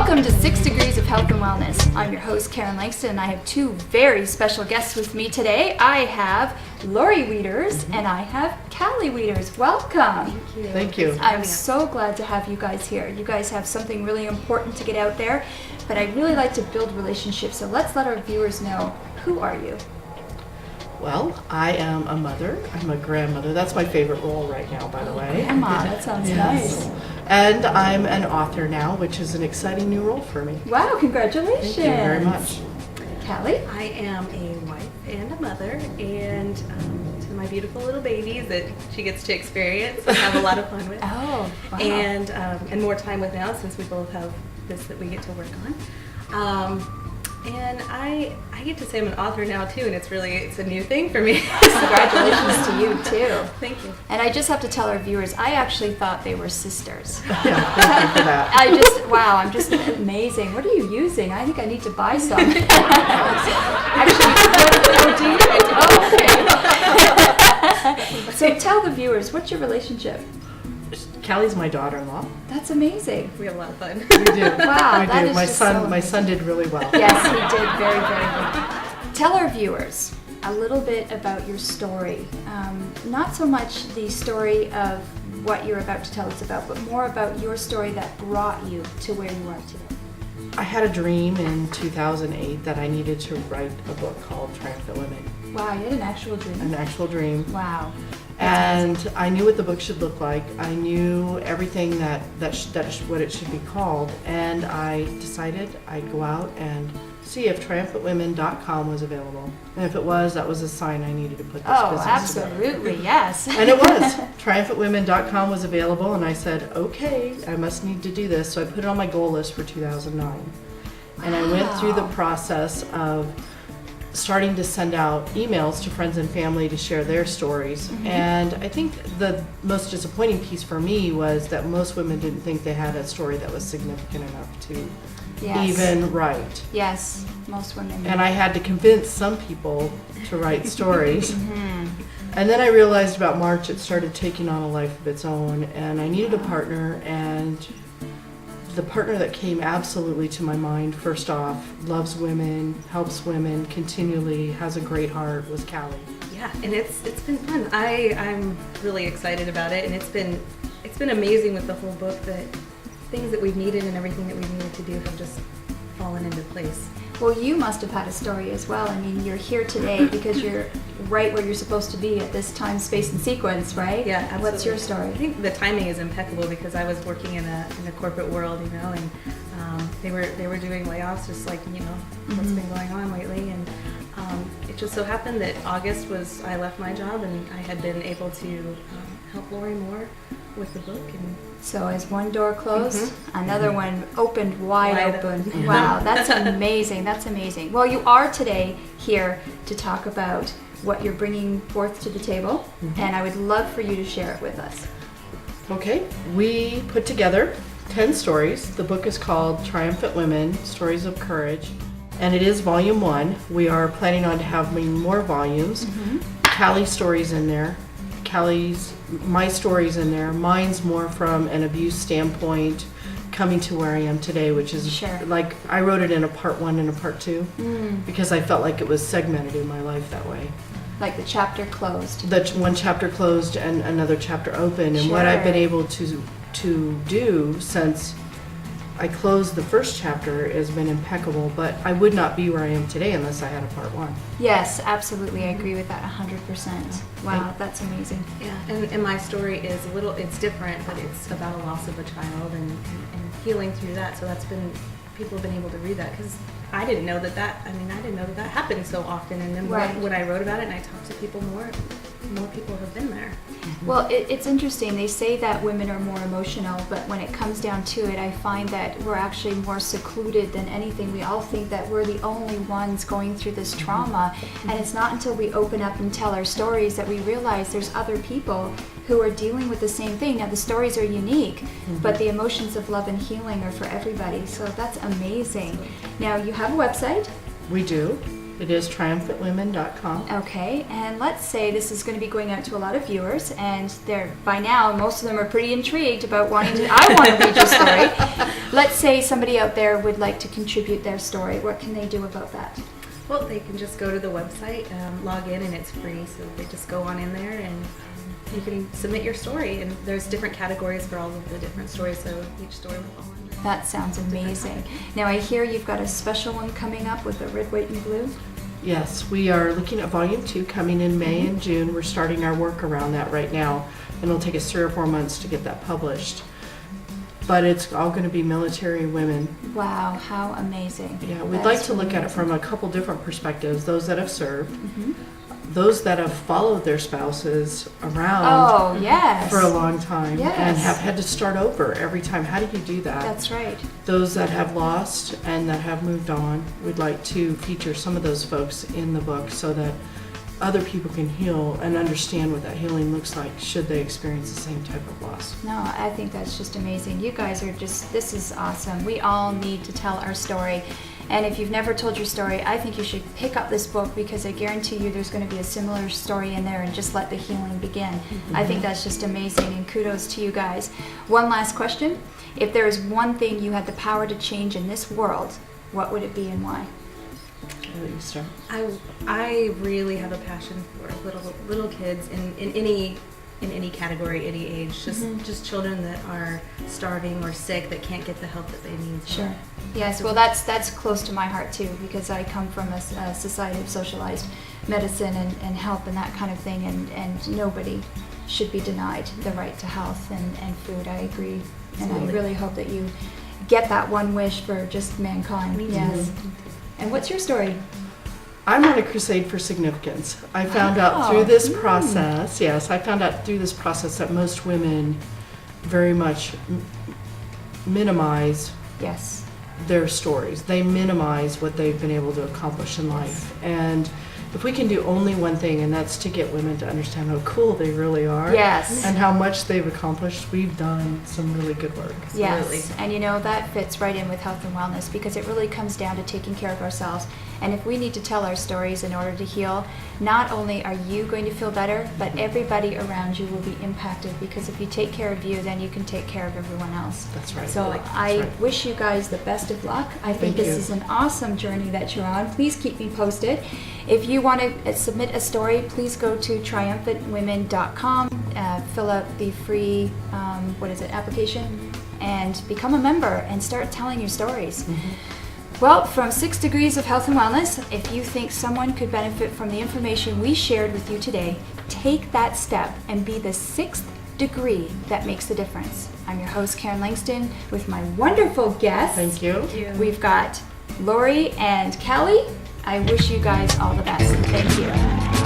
Welcome to 6 Degrees of Health and Wellness. I'm your host, Karen Langston, and I have two very special guests with me today. I have Lori Wieters and I have Callie Wieters. Welcome. Thank you. Thank you. I'm so glad to have you guys here. You guys have something really important to get out there, but I really like to build relationships, so let's let our viewers know, who are you? Well, I am a mother. I'm a grandmother. That's my favorite role right now, by the way. Grandma, that sounds Yes. nice. And I'm an author now, which is an exciting new role for me. Wow, congratulations. Thank you very much. Callie? I am a wife and a mother, and to my beautiful little babies that she gets to experience and have a lot of fun with. Oh, wow. And more time with now since we both have this that we get to work on. And I get to say I'm an author now too, and it's a new thing for me. Congratulations to you too. Thank you. And I just have to tell our viewers, I actually thought they were sisters. Yeah, thank you for that. I'm just amazing. What are you using? I think I need to buy some. Actually, okay. So tell the viewers, what's your relationship? Callie's my daughter-in-law. That's amazing. We have a lot of fun. We do. Wow, we that do. is My just son, so my son did really well. Yes, he did very, very good. Tell our viewers a little bit about your story. Not so much the story of what you're about to tell us about, but more about your story that brought you to where you are today. I had a dream in 2008 that I needed to write a book called Triumphant Women. Wow, you had an actual dream. An actual dream. Wow. And I knew what the book should look like. I knew everything what it should be called, and I decided I'd go out and see if TriumphantWomen.com was available. And if it was, that was a sign I needed to put this business together. Absolutely, yes. And it was. TriumphantWomen.com was available, and I said, okay, I must need to do this. So I put it on my goal list for 2009. And I went through the process of starting to send out emails to friends and family to share their stories. Mm-hmm. And I think the most disappointing piece for me was that most women didn't think they had a story that was significant enough to even write. Yes, most women. And I had to convince some people to write stories. Mm-hmm. And then I realized about March it started taking on a life of its own, and I needed a partner, and the partner that came absolutely to my mind, first off, loves women, helps women continually, has a great heart, was Callie. Yeah, and it's been fun. I'm really excited about it, and it's been amazing with the whole book that things that we've needed and everything that we've needed to do have just fallen into place. Well, you must have had a story as well. I mean, you're here today because you're right where you're supposed to be at this time, space, and sequence, right? Yeah, absolutely. What's your story? I think the timing is impeccable because I was working in a corporate world, and they were doing layoffs, just like what's been going on lately, and it just so happened that August was I left my job and I had been able to help Lori more with the book. And so as one door closed, another one opened wide open. open. Wow, that's amazing. That's amazing. Well, you are today here to talk about what you're bringing forth to the table, and I would love for you to share it with us. Okay, we put together 10 stories. The book is called Triumphant Women, Stories of Courage, and it is volume 1. We are planning on having more volumes. Callie's stories in there. My stories in there. Mine's more from an abuse standpoint, coming to where I am today, which is like I wrote it in a part 1 and a part 2 because I felt like it was segmented in my life that way. Like the chapter closed. The one chapter closed and another chapter open, and what I've been able to do since I closed the first chapter has been impeccable, but I would not be where I am today unless I had a part 1. Yes, absolutely. I agree with that 100%. Wow, that's amazing. Yeah, and my story is it's different, but it's about a loss of a child and healing through that. So people have been able to read that because I didn't know that happened so often. And then when I wrote about it and I talked to people more people have been there. Well, it's interesting. They say that women are more emotional, but when it comes down to it, I find that we're actually more secluded than anything. We all think that we're the only ones going through this trauma, and it's not until we open up and tell our stories that we realize there's other people who are dealing with the same thing. Now, the stories are unique, but the emotions of love and healing are for everybody, so that's amazing. Now, you have a website? We do. It is TriumphantWomen.com. Okay, and let's say this is going to be going out to a lot of viewers, and they're by now most of them are pretty intrigued about I want to read your story. let's say somebody out there would like to contribute their story. What can they do about that? Well, they can just go to the website, log in, and it's free. So they just go on in there and you can submit your story. And there's different categories for all of the different stories, so each story will fall under. That sounds amazing. Now I hear you've got a special one coming up with the red, white, and blue. Yes, we are looking at volume 2 coming in May and June. We're starting our work around that right now, and it'll take us 3 or 4 months to get that published. But it's all going to be military women. Wow, how amazing. Yeah, we'd That like is to look at it amazing. from a couple different perspectives. Those that have served, Mhm. those that have followed their spouses around Oh, yes. for a long time and Yes. have had to start over every time. How do you do that? That's right. Those that have lost and that have moved on, we'd like to feature some of those folks in the book so that other people can heal and understand what that healing looks like should they experience the same type of loss. No, I think that's just amazing. You guys are just, this is awesome. We all need to tell our story. And if you've never told your story, I think you should pick up this book because I guarantee you there's going to be a similar story in there and just let the healing begin. I think that's just amazing and kudos to you guys. One last question. If there is one thing you had the power to change in this world, what would it be and why? I'll let you start. I really have a passion for little kids in any category, any age, just children that are starving or sick that can't get the help that they need. Sure. Yes, well that's close to my heart too because I come from a society of socialized medicine and help and that kind of thing and nobody should be denied the right to health and food. I agree. And I really hope that you get that one wish for just mankind. Me too. Yes. And what's your story? I'm on a crusade for significance. I found out through this process, that most women very much minimize Yes. their stories. They minimize what they've been able to accomplish in life. And if we can do only one thing, and that's to get women to understand how cool they really are Yes. and how much they've accomplished, we've done some really good work. Yes, and you know, that fits right in with health and wellness because it really comes down to taking care of ourselves. And if we need to tell our stories in order to heal, not only are you going to feel better, but everybody around you will be impacted because if you take care of you, then you can take care of everyone else. That's right. So That's I right. wish you guys the best of luck. I think Thank this you. is an awesome journey that you're on. Please keep me posted. If you want to submit a story, please go to TriumphantWomen.com, fill out the free, application, and become a member and start telling your stories. Well, from 6 Degrees of Health and Wellness, if you think someone could benefit from the information we shared with you today, take that step and be the 6th degree that makes the difference. I'm your host, Karen Langston, with my wonderful guests. Thank you. We've got Lori and Kelly. I wish you guys all the best. Thank you.